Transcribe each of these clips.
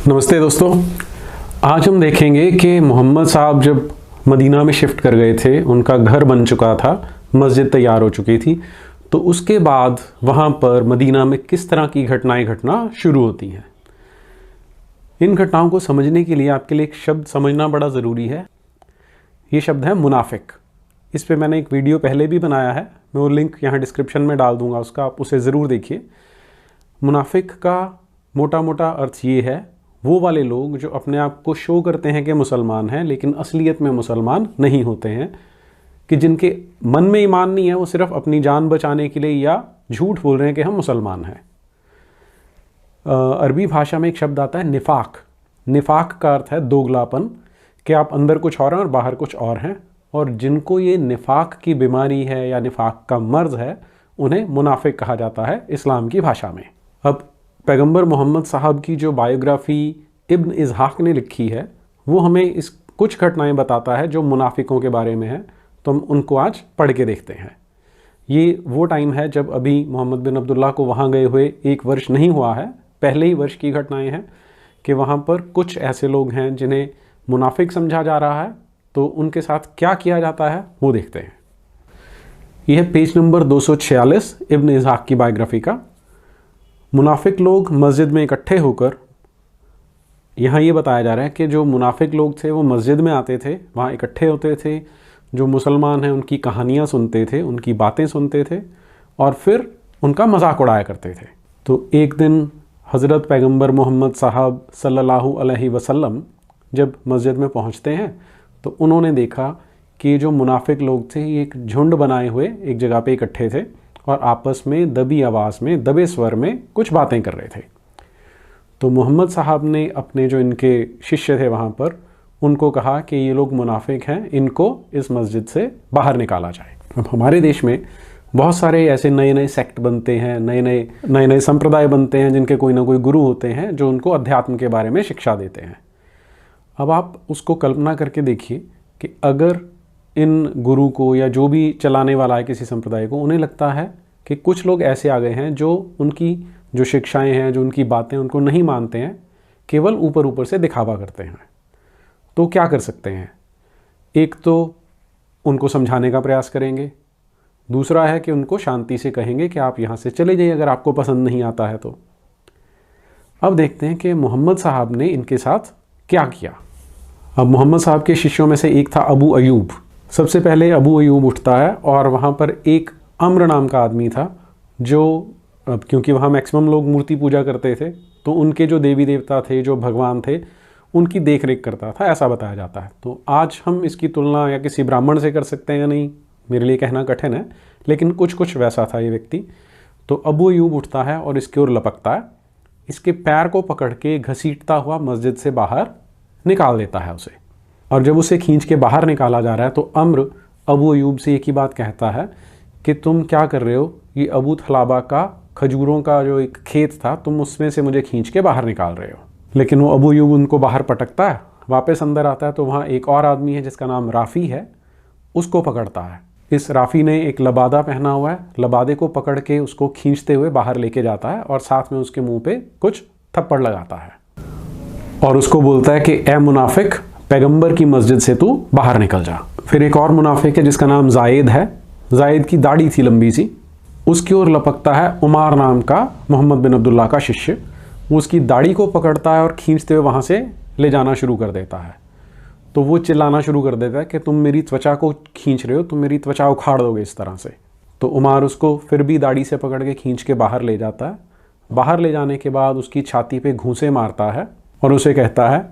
नमस्ते दोस्तों, आज हम देखेंगे कि मोहम्मद साहब जब मदीना में शिफ्ट कर गए थे, उनका घर बन चुका था, मस्जिद तैयार हो चुकी थी, तो उसके बाद वहाँ पर मदीना में किस तरह की घटनाएं घटना शुरू होती हैं। इन घटनाओं को समझने के लिए आपके लिए एक शब्द समझना बड़ा ज़रूरी है। ये शब्द है मुनाफिक। इस पे मैंने एक वीडियो पहले भी बनाया है, मैं वो लिंक यहाँ डिस्क्रिप्शन में डाल दूँगा उसका, आप उसे ज़रूर देखिए। मुनाफिक का मोटा मोटा अर्थ ये है, वो वाले लोग जो अपने आप को शो करते हैं कि मुसलमान हैं लेकिन असलियत में मुसलमान नहीं होते हैं, कि जिनके मन में ईमान नहीं है, वो सिर्फ अपनी जान बचाने के लिए या झूठ बोल रहे हैं कि हम मुसलमान हैं। अरबी भाषा में एक शब्द आता है निफाक। निफाक का अर्थ है दोगलापन, कि आप अंदर कुछ और हैं और बाहर कुछ और हैं, और जिनको ये निफाक की बीमारी है या निफाक का मर्ज है, उन्हें मुनाफिक कहा जाता है इस्लाम की भाषा में। अब पैगंबर मोहम्मद साहब की जो बायोग्राफ़ी इब्न इस्हाक ने लिखी है, वो हमें इस कुछ घटनाएं बताता है जो मुनाफिकों के बारे में है। तो हम उनको आज पढ़ के देखते हैं। ये वो टाइम है जब अभी मोहम्मद बिन अब्दुल्ला को वहाँ गए हुए 1 वर्ष नहीं हुआ है, पहले ही वर्ष की घटनाएं हैं कि वहाँ पर कुछ ऐसे लोग हैं जिन्हें मुनाफिक समझा जा रहा है। तो उनके साथ क्या किया जाता है वो देखते हैं। यह है पेज नंबर 246 इब्न इस्हाक की बायोग्राफ़ी का। मुनाफिक लोग मस्जिद में इकट्ठे होकर, यहाँ ये बताया जा रहा है कि जो मुनाफिक लोग थे वो मस्जिद में आते थे, वहाँ इकट्ठे होते थे, जो मुसलमान हैं उनकी कहानियाँ सुनते थे, उनकी बातें सुनते थे और फिर उनका मजाक उड़ाया करते थे। तो एक दिन हज़रत पैगंबर मोहम्मद साहब सल्लल्लाहु अलैहि वसल्लम जब मस्जिद में पहुँचते हैं तो उन्होंने देखा कि जो मुनाफिक लोग थे ये एक झुंड बनाए हुए एक जगह पे इकट्ठे थे और आपस में दबी आवाज़ में, दबे स्वर में कुछ बातें कर रहे थे। तो मोहम्मद साहब ने अपने जो इनके शिष्य थे वहाँ पर, उनको कहा कि ये लोग मुनाफिक हैं, इनको इस मस्जिद से बाहर निकाला जाए। अब हमारे देश में बहुत सारे ऐसे नए नए सेक्ट बनते हैं, नए नए संप्रदाय बनते हैं, जिनके कोई ना कोई गुरु होते हैं जो उनको अध्यात्म के बारे में शिक्षा देते हैं। अब आप उसको कल्पना करके देखिए कि अगर इन गुरु को या जो भी चलाने वाला है किसी संप्रदाय को, उन्हें लगता है कि कुछ लोग ऐसे आ गए हैं जो उनकी जो शिक्षाएं हैं, जो उनकी बातें, उनको नहीं मानते हैं, केवल ऊपर ऊपर से दिखावा करते हैं, तो क्या कर सकते हैं? एक तो उनको समझाने का प्रयास करेंगे, दूसरा है कि उनको शांति से कहेंगे कि आप यहाँ से चले जाइए अगर आपको पसंद नहीं आता है तो। अब देखते हैं कि मोहम्मद साहब ने इनके साथ क्या किया। अब मोहम्मद साहब के शिष्यों में से एक था अबू अयूब। सबसे पहले अबू अयूब उठता है और वहाँ पर एक अम्र नाम का आदमी था जो, क्योंकि वहाँ मैक्सिमम लोग मूर्ति पूजा करते थे, तो उनके जो देवी देवता थे, जो भगवान थे, उनकी देख रेख करता था, ऐसा बताया जाता है। तो आज हम इसकी तुलना या किसी ब्राह्मण से कर सकते हैं या नहीं, मेरे लिए कहना कठिन है, लेकिन कुछ वैसा था ये व्यक्ति। तो अबू अयूब उठता है और इसकी ओर लपकता है, इसके पैर को पकड़ के घसीटता हुआ मस्जिद से बाहर निकाल देता है उसे। और जब उसे खींच के बाहर निकाला जा रहा है तो अम्र अबू अयूब से एक ही बात कहता है कि तुम क्या कर रहे हो, ये अबू थलाबा का खजूरों का जो एक खेत था, तुम उसमें से मुझे खींच के बाहर निकाल रहे हो। लेकिन वो अबू अयूब उनको बाहर पटकता है, वापस अंदर आता है तो वहाँ एक और आदमी है जिसका नाम राफ़ी है, उसको पकड़ता है। इस राफ़ी ने एक लबादा पहना हुआ है, लबादे को पकड़ के उसको खींचते हुए बाहर लेके जाता है और साथ में उसके मुँह पे कुछ थप्पड़ लगाता है और उसको बोलता है कि ए मुनाफिक, पैगंबर की मस्जिद से तू बाहर निकल जा। फिर एक और मुनाफिक है जिसका नाम जायद है, जायद की दाढ़ी थी लंबी सी, उसकी ओर लपकता है उमार नाम का मोहम्मद बिन अब्दुल्ला का शिष्य। वो उसकी दाढ़ी को पकड़ता है और खींचते हुए वहाँ से ले जाना शुरू कर देता है। तो वो चिल्लाना शुरू कर देता है कि तुम मेरी त्वचा को खींच रहे हो, तुम मेरी त्वचा उखाड़ दोगे इस तरह से। तो उमार उसको फिर भी दाढ़ी से पकड़ के खींच के बाहर ले जाता है। बाहर ले जाने के बाद उसकी छाती पे घूंसे मारता है और उसे कहता है,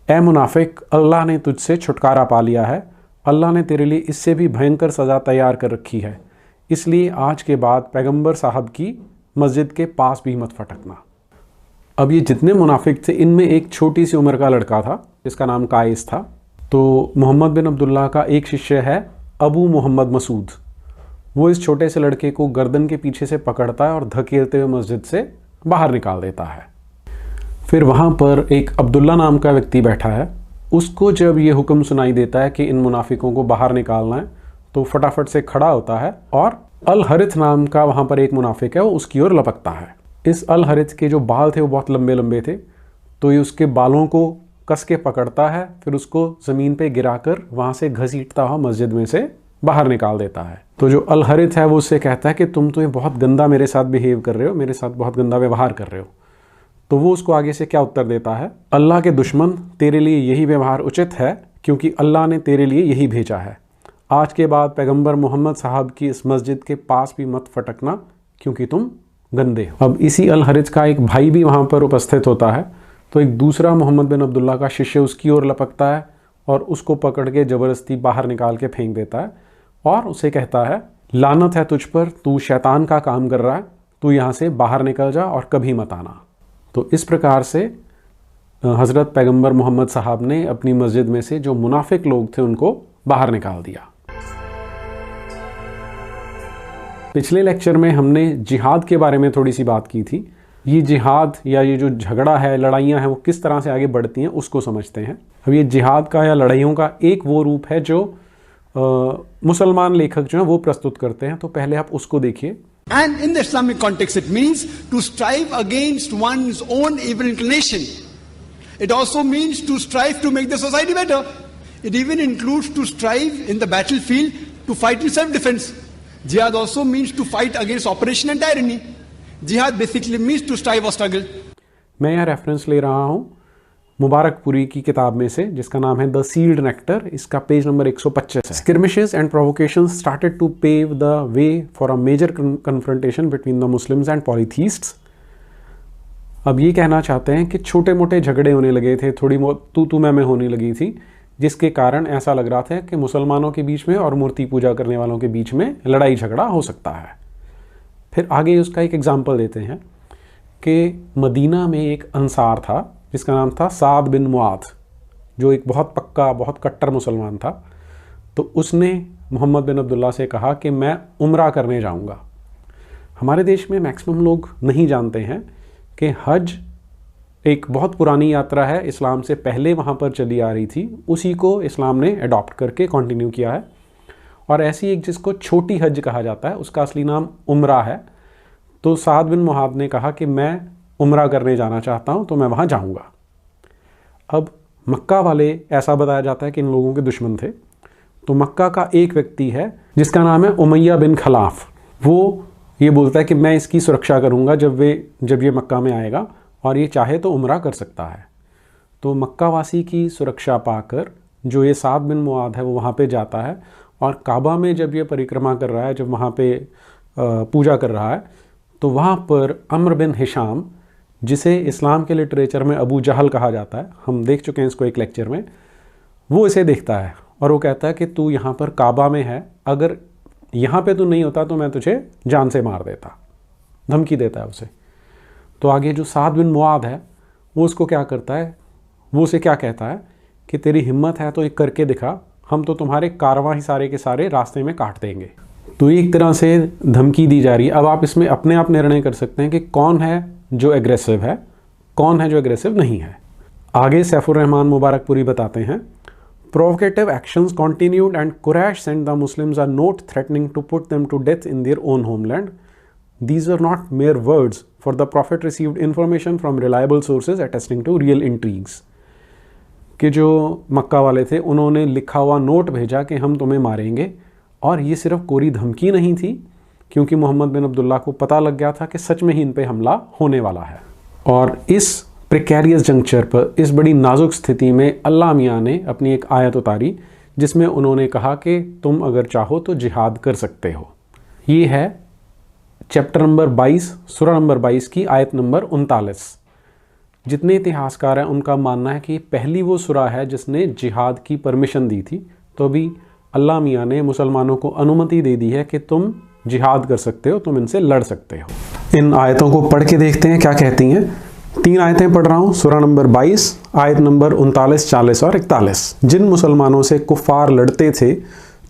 ए मुनाफिक, अल्लाह ने तुझसे छुटकारा पा लिया है, अल्लाह ने तेरे लिए इससे भी भयंकर सज़ा तैयार कर रखी है, इसलिए आज के बाद पैगंबर साहब की मस्जिद के पास भी मत फटकना। अब ये जितने मुनाफिक थे, इनमें एक छोटी सी उम्र का लड़का था जिसका नाम कायस था। तो मोहम्मद बिन अब्दुल्ला का एक शिष्य है अबू मोहम्मद मसूद, वो इस छोटे से लड़के को गर्दन के पीछे से पकड़ता है और धकेलते हुए मस्जिद से बाहर निकाल देता है। फिर वहाँ पर एक अब्दुल्ला नाम का व्यक्ति बैठा है, उसको जब ये हुक्म सुनाई देता है कि इन मुनाफिकों को बाहर निकालना है, तो फटाफट से खड़ा होता है और अल हरिथ नाम का वहाँ पर एक मुनाफिक है, वो उसकी ओर लपकता है। इस अल हरिथ के जो बाल थे वो बहुत लंबे लंबे थे, तो ये उसके बालों को कस के पकड़ता है, फिर उसको ज़मीन पे गिराकर वहाँ से घसीटता हुआ मस्जिद में से बाहर निकाल देता है। तो जो अल हरिथ है वो उससे कहता है कि तुम तो ये बहुत गंदा मेरे साथ बिहेव कर रहे हो, मेरे साथ बहुत गंदा व्यवहार कर रहे हो। तो वो उसको आगे से क्या उत्तर देता है, अल्लाह के दुश्मन, तेरे लिए यही व्यवहार उचित है क्योंकि अल्लाह ने तेरे लिए यही भेजा है। आज के बाद पैगंबर मोहम्मद साहब की इस मस्जिद के पास भी मत फटकना क्योंकि तुम गंदे हो। अब इसी अल हरिथ का एक भाई भी वहाँ पर उपस्थित होता है, तो एक दूसरा मोहम्मद बिन अब्दुल्ला का शिष्य उसकी ओर लपकता है और उसको पकड़ के ज़बरदस्ती बाहर निकाल के फेंक देता है और उसे कहता है, लानत है तुझ पर, तू शैतान का काम कर रहा है, तू यहाँ से बाहर निकल जा और कभी मत आना। तो इस प्रकार से हज़रत पैगंबर मोहम्मद साहब ने अपनी मस्जिद में से जो मुनाफिक लोग थे उनको बाहर निकाल दिया। पिछले लेक्चर में हमने जिहाद के बारे में थोड़ी सी बात की थी। ये जिहाद या ये जो झगड़ा है, लड़ाइयाँ हैं, वो किस तरह से आगे बढ़ती हैं उसको समझते हैं। अब ये जिहाद का या लड़ाइयों का एक वो रूप है जो मुसलमान लेखक जो हैं वो प्रस्तुत करते हैं, तो पहले आप उसको देखिए। And in the Islamic context, it means to strive against one's own evil inclination. It also means to strive to make the society better. It even includes to strive in the battlefield to fight in self-defense. Jihad also means to fight against oppression and tyranny. Jihad basically means to strive or struggle. मैं यहाँ reference ले रहा हूँ मुबारकपुरी की किताब में से, जिसका नाम है द सील्ड नेक्टर। इसका पेज नंबर 125 है। Skirmishes and provocations started to pave the way for a major confrontation between the Muslims and polytheists. अब ये कहना चाहते हैं कि छोटे मोटे झगड़े होने लगे थे, थोड़ी तू मैं होने लगी थी, जिसके कारण ऐसा लग रहा था कि मुसलमानों के बीच में और मूर्ति पूजा करने वालों के बीच में लड़ाई झगड़ा हो सकता है। फिर आगे उसका एक एग्जाम्पल देते हैं कि मदीना में एक अंसार था जिसका नाम था साद बिन मुआद, जो एक बहुत पक्का, बहुत कट्टर मुसलमान था। तो उसने मोहम्मद बिन अब्दुल्ला से कहा कि मैं उम्रा करने जाऊंगा। हमारे देश में मैक्सिमम लोग नहीं जानते हैं कि हज एक बहुत पुरानी यात्रा है, इस्लाम से पहले वहाँ पर चली आ रही थी, उसी को इस्लाम ने अडॉप्ट करके कंटिन्यू किया है। और ऐसी एक जिसको छोटी हज कहा जाता है, उसका असली नाम उम्रा है। तो साद बिन मुआद ने कहा कि मैं उम्रा करने जाना चाहता हूँ, तो मैं वहाँ जाऊँगा। अब मक्का वाले, ऐसा बताया जाता है कि इन लोगों के दुश्मन थे। तो मक्का का एक व्यक्ति है जिसका नाम है उमैया बिन खलाफ। वो ये बोलता है कि मैं इसकी सुरक्षा करूँगा जब ये मक्का में आएगा और ये चाहे तो उम्रा कर सकता है। तो मक्का वासी की सुरक्षा पाकर जो ये साद बिन मुआद है वो वहाँ पे जाता है और काबा में जब ये परिक्रमा कर रहा है, जब वहाँ पे पूजा कर रहा है, तो वहाँ पर अम्र बिन हिशाम, जिसे इस्लाम के लिटरेचर में अबू जहल कहा जाता है, हम देख चुके हैं इसको एक लेक्चर में, वो इसे देखता है और वो कहता है कि तू यहाँ पर काबा में है, अगर यहाँ पे तू नहीं होता तो मैं तुझे जान से मार देता। धमकी देता है उसे। तो आगे जो साद बिन मुआद है वो उसको क्या करता है, वो उसे क्या कहता है कि तेरी हिम्मत है तो एक करके दिखा, हम तो तुम्हारे कारवां ही सारे के सारे रास्ते में काट देंगे। तो एक तरह से धमकी दी जा रही है। अब आप इसमें अपने आप निर्णय कर सकते हैं कि कौन है जो एग्रेसिव है, कौन है जो एग्रेसिव नहीं है। आगे सैफुर रहमान मुबारकपुरी बताते हैं, provocative actions continued and Quraysh sent the Muslims are not threatening to put them to death in their own homeland. These were not mere words, for the Prophet received information from reliable sources attesting to real intrigues. कि जो मक्का वाले थे उन्होंने लिखा हुआ note भेजा कि हम तुम्हें मारेंगे, और ये सिर्फ कोरी धमकी नहीं थी, क्योंकि मोहम्मद बिन अब्दुल्ला को पता लग गया था कि सच में ही इन पे हमला होने वाला है। और इस प्रिकैरियस जंक्चर पर, इस बड़ी नाजुक स्थिति में अल्लाह मियाँ ने अपनी एक आयत उतारी जिसमें उन्होंने कहा कि तुम अगर चाहो तो जिहाद कर सकते हो। ये है चैप्टर नंबर 22, सूरा नंबर 22 की आयत नंबर 39। जितने इतिहासकार हैं उनका मानना है कि पहली वो सूरा है जिसने जिहाद की परमिशन दी थी। तो अभी अल्लाह मियाँ ने मुसलमानों को अनुमति दे दी है कि तुम जिहाद कर सकते हो, तुम इनसे लड़ सकते हो। इन आयतों को पढ़ के देखते हैं क्या कहती हैं। 3 आयतें पढ़ रहा हूँ, सूरा नंबर 22, आयत नंबर 39, 40 और 41। जिन मुसलमानों से कुफ़ार लड़ते थे,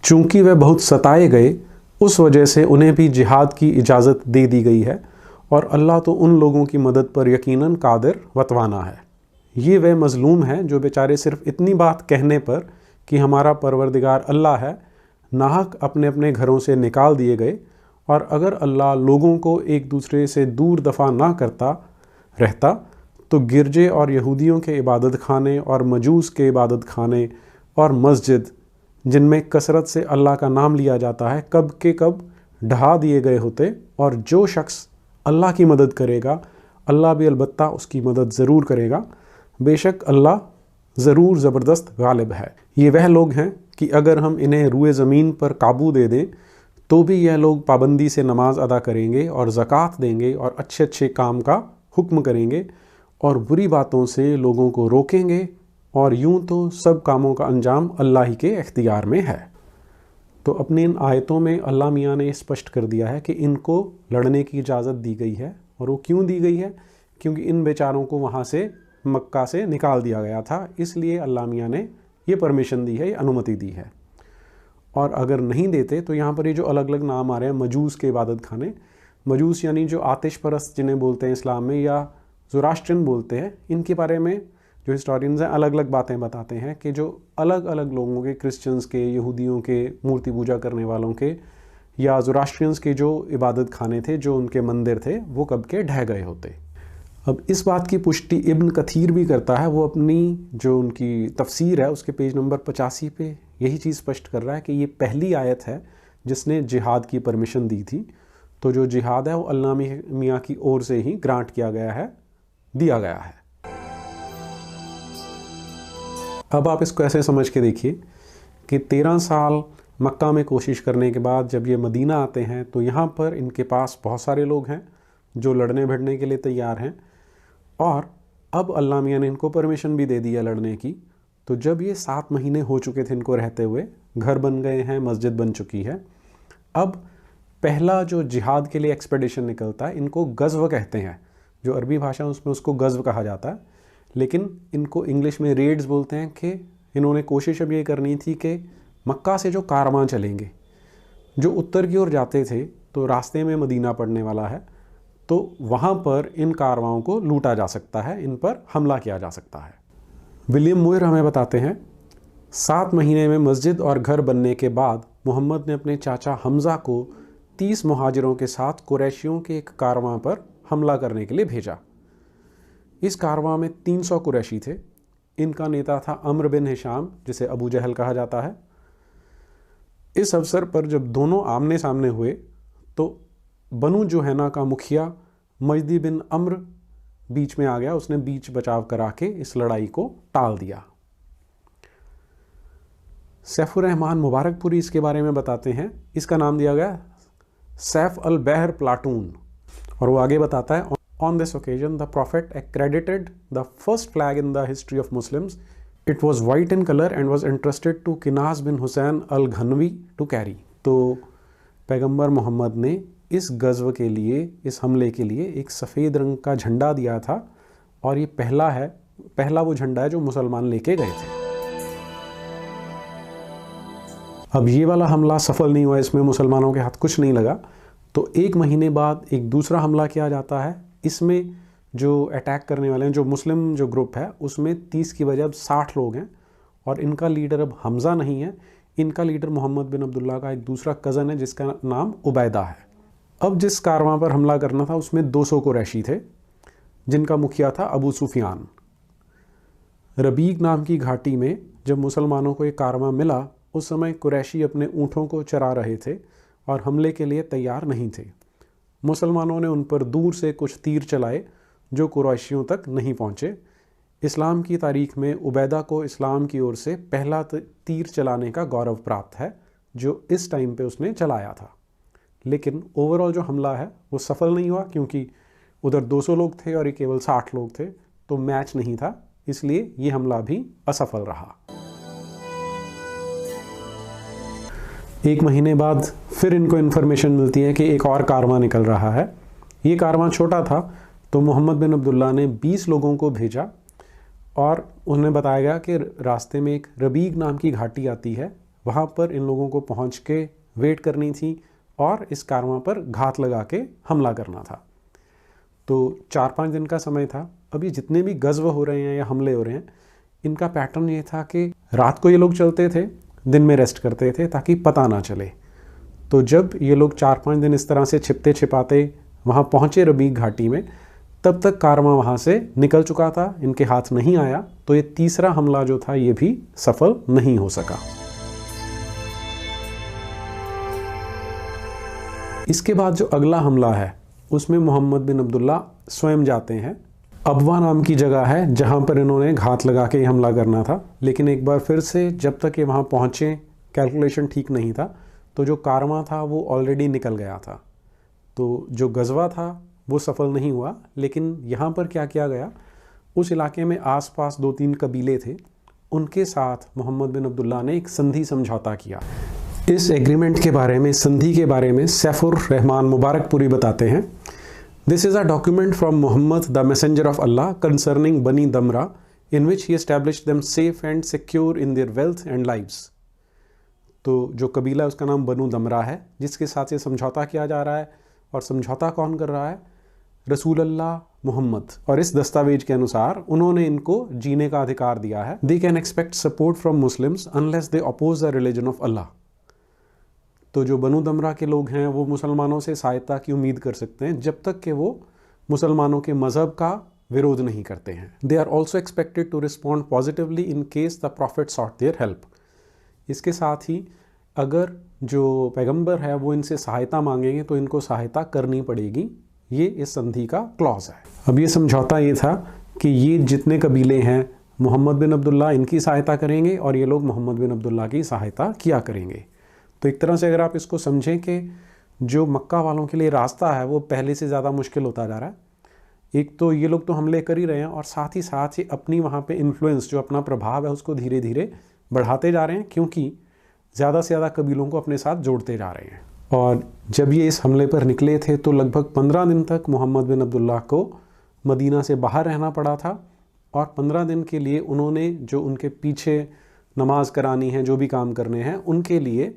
चूँकि वे बहुत सताए गए, उस वजह से उन्हें भी जिहाद की इजाज़त दे दी गई है, और अल्लाह तो उन लोगों की मदद पर यकीनन कादिर वतवाना है। ये वे मज़लूम हैं जो बेचारे सिर्फ इतनी बात कहने पर कि हमारा परवरदिगार अल्लाह है, नाहक अपने अपने घरों से निकाल दिए गए, और अगर अल्लाह लोगों को एक दूसरे से दूर दफ़ा ना करता रहता तो गिरजे और यहूदियों के इबादत खाने और मजूस के इबादत खाने और मस्जिद जिनमें कसरत से अल्लाह का नाम लिया जाता है कब के कब ढहा दिए गए होते, और जो शख्स अल्लाह की मदद करेगा अल्लाह भी अलबत्ता उसकी मदद ज़रूर करेगा, बेशक अल्लाह ज़रूर ज़बरदस्त गालिब है। ये वह लोग हैं कि अगर हम इन्हें रूए ज़मीन पर काबू दे दें तो भी यह लोग पाबंदी से नमाज अदा करेंगे और ज़कात देंगे और अच्छे अच्छे काम का हुक्म करेंगे और बुरी बातों से लोगों को रोकेंगे, और यूं तो सब कामों का अंजाम अल्लाह ही के इख्तियार में है। तो अपनी इन आयतों में अल्लाह मियाँ ने स्पष्ट कर दिया है कि इनको लड़ने की इजाज़त दी गई है। और वो क्यों दी गई है? क्योंकि इन बेचारों को वहाँ से मक्का से निकाल दिया गया था, इसलिए अल्लाह मियाँ ने ये परमिशन दी है, ये अनुमति दी है। और अगर नहीं देते तो यहाँ पर ये जो अलग अलग नाम आ रहे हैं, मजूस के इबादत खाने, मजूस यानी जो आतिश परस्त जिन्हें बोलते हैं इस्लाम में, या ज़ोरास्ट्रियन बोलते हैं, इनके बारे में जो हिस्टोरियंस हैं अलग अलग बातें बताते हैं कि जो अलग अलग लोगों के, क्रिश्चियंस के, यहूदियों के, मूर्ति पूजा करने वालों के, या ज़ोरास्ट्रियंस के जो इबादत खाने थे, जो उनके मंदिर थे, वो कब के ढह गए होते। अब इस बात की पुष्टि इब्न कथीर भी करता है। वो अपनी जो उनकी तफसीर है उसके पेज नंबर 85 पे यही चीज़ स्पष्ट कर रहा है कि ये पहली आयत है जिसने जिहाद की परमिशन दी थी। तो जो जिहाद है वो अल्लाह मियाँ की ओर से ही ग्रांट किया गया है, दिया गया है। अब आप इसको ऐसे समझ के देखिए कि 13 साल मक्का में कोशिश करने के बाद जब ये मदीना आते हैं तो यहाँ पर इनके पास बहुत सारे लोग हैं जो लड़ने भिड़ने के लिए तैयार हैं, और अब अल्लाह मियाँ ने इनको परमिशन भी दे दिया लड़ने की। तो जब ये 7 महीने हो चुके थे इनको रहते हुए, घर बन गए हैं, मस्जिद बन चुकी है, अब पहला जो जिहाद के लिए एक्सपेडिशन निकलता है, इनको गज़व कहते हैं। जो अरबी भाषा उसमें उसको गज़व कहा जाता है, लेकिन इनको इंग्लिश में रेड्स बोलते हैं। कि इन्होंने कोशिश अब ये करनी थी कि मक्का से जो कारवां चलेंगे, जो उत्तर की ओर जाते थे, तो रास्ते में मदीना पड़ने वाला है, तो वहाँ पर इन कारवाओं को लूटा जा सकता है, इन पर हमला किया जा सकता है। विलियम मुयर हमें बताते हैं 7 महीने में मस्जिद और घर बनने के बाद मोहम्मद ने अपने चाचा हमज़ा को 30 मुहाजिरों के साथ कुरैशियों के एक कारवां पर हमला करने के लिए भेजा। इस कारवां में 300 कुरैशी थे। इनका नेता था अम्र बिन हिशाम, जिसे अबू जहल कहा जाता है। इस अवसर पर जब दोनों आमने सामने हुए तो बनु जुहैना का मुखिया मजदी बिन अम्र बीच में आ गया। उसने बीच बचाव करा के इस लड़ाई को टाल दिया। सैफुर रहमान मुबारकपुरी इसके बारे में बताते हैं, इसका नाम दिया गया सैफ अल बहर प्लाटून। और वो आगे बताता है, on this occasion the prophet accredited the first flag in the history of Muslims. It was white in colour and was interested to Kinaz bin Hussain al Ghanawi to carry. तो पैगंबर मोहम्मद ने इस गज़व के लिए, इस हमले के लिए एक सफ़ेद रंग का झंडा दिया था, और ये पहला वो झंडा है जो मुसलमान लेके गए थे। अब ये वाला हमला सफल नहीं हुआ, इसमें मुसलमानों के हाथ कुछ नहीं लगा। तो 1 महीने बाद एक दूसरा हमला किया जाता है। इसमें जो अटैक करने वाले हैं, जो मुस्लिम जो ग्रुप है, उसमें 30 की बजाय अब 60 लोग हैं, और इनका लीडर अब हमज़ा नहीं है, इनका लीडर मोहम्मद बिन अब्दुल्ला का एक दूसरा कज़न है जिसका नाम उबैदा है। अब जिस कारवां पर हमला करना था उसमें 200 कुरैशी थे, जिनका मुखिया था अबू सुफियान। रबीक नाम की घाटी में जब मुसलमानों को एक कारवां मिला, उस समय कुरैशी अपने ऊँटों को चरा रहे थे और हमले के लिए तैयार नहीं थे। मुसलमानों ने उन पर दूर से कुछ तीर चलाए जो कुरैशियों तक नहीं पहुँचे। इस्लाम की तारीख में उबैदा को इस्लाम की ओर से पहला तीर चलाने का गौरव प्राप्त है, जो इस टाइम पे उसने चलाया था। लेकिन ओवरऑल जो हमला है वो सफल नहीं हुआ, क्योंकि उधर 200 लोग थे और ये केवल 60 लोग थे, तो मैच नहीं था, इसलिए ये हमला भी असफल रहा। 1 महीने बाद फिर इनको इन्फॉर्मेशन मिलती है कि एक और कारवां निकल रहा है। ये कारवां छोटा था, तो मोहम्मद बिन अब्दुल्ला ने 20 लोगों को भेजा, और उन्हें बताया गया कि रास्ते में एक रबीक नाम की घाटी आती है, वहाँ पर इन लोगों को पहुँच के वेट करनी थी और इस कारवां पर घात लगा के हमला करना था। तो 4-5 दिन का समय था। अभी जितने भी गज़व हो रहे हैं या हमले हो रहे हैं, इनका पैटर्न ये था कि रात को ये लोग चलते थे, दिन में रेस्ट करते थे ताकि पता ना चले। तो जब ये लोग 4-5 दिन इस तरह से छिपते छिपाते वहाँ पहुँचे रबीक घाटी में, तब तक कारवां वहाँ से निकल चुका था, इनके हाथ नहीं आया, तो ये तीसरा हमला जो था ये भी सफल नहीं हो सका। इसके बाद जो अगला हमला है उसमें मोहम्मद बिन अब्दुल्ला स्वयं जाते हैं। अबवा नाम की जगह है जहाँ पर इन्होंने घात लगा के हमला करना था, लेकिन एक बार फिर से जब तक ये वहाँ पहुँचे कैलकुलेशन ठीक नहीं था, तो जो कारवां था वो ऑलरेडी निकल गया था, तो जो गज़वा था वो सफल नहीं हुआ। लेकिन यहाँ पर क्या किया गया, उस इलाके में आसपास 2-3 कबीले थे, उनके साथ मोहम्मद बिन अब्दुल्ला ने एक संधि समझौता किया। इस एग्रीमेंट के बारे में, संधि के बारे में सैफुर रहमान मुबारकपुरी बताते हैं, this is a document from Muhammad the messenger of Allah concerning Bani Damra in which he established them safe and secure in their wealth and lives. तो जो कबीला उसका नाम बनु दमरा है, जिसके साथ ये समझौता किया जा रहा है, और समझौता कौन कर रहा है, रसूल अल्लाह मोहम्मद। और इस दस्तावेज के अनुसार उन्होंने इनको जीने का अधिकार दिया है। They can expect support from Muslims unless they oppose the religion of Allah. तो जो बनु दमरा के लोग हैं वो मुसलमानों से सहायता की उम्मीद कर सकते हैं जब तक कि वो मुसलमानों के मज़हब का विरोध नहीं करते हैं। They are also expected to respond positively in case the prophet sought their help. इसके साथ ही अगर जो पैगंबर है वो इनसे सहायता मांगेंगे तो इनको सहायता करनी पड़ेगी। ये इस संधि का क्लॉज है। अब ये समझौता ये था कि ये जितने कबीले हैं, मोहम्मद बिन अब्दुल्ला इनकी सहायता करेंगे और ये लोग मोहम्मद बिन अब्दुल्ला की सहायता किया करेंगे। तो एक तरह से अगर आप इसको समझें कि जो मक्का वालों के लिए रास्ता है वो पहले से ज़्यादा मुश्किल होता जा रहा है। एक तो ये लोग तो हमले कर ही रहे हैं, और साथ ही साथ ये अपनी वहाँ पे इन्फ्लुएंस, जो अपना प्रभाव है, उसको धीरे धीरे बढ़ाते जा रहे हैं, क्योंकि ज़्यादा से ज़्यादा कबीलों को अपने साथ जोड़ते जा रहे हैं। और जब ये इस हमले पर निकले थे तो लगभग 15 दिन तक मोहम्मद बिन अब्दुल्ला को मदीना से बाहर रहना पड़ा था, और 15 दिन के लिए उन्होंने जो उनके पीछे नमाज करानी है, जो भी काम करने हैं, उनके लिए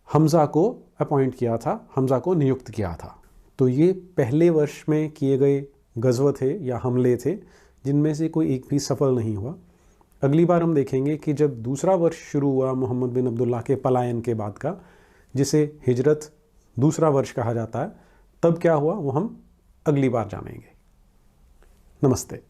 हमज़ा को अपॉइंट किया था, हमज़ा को नियुक्त किया था। तो ये पहले वर्ष में किए गए गज़व थे या हमले थे, जिनमें से कोई एक भी सफल नहीं हुआ। अगली बार हम देखेंगे कि जब दूसरा वर्ष शुरू हुआ मोहम्मद बिन अब्दुल्ला के पलायन के बाद का, जिसे हिजरत दूसरा वर्ष कहा जाता है, तब क्या हुआ वो हम अगली बार जानेंगे। नमस्ते।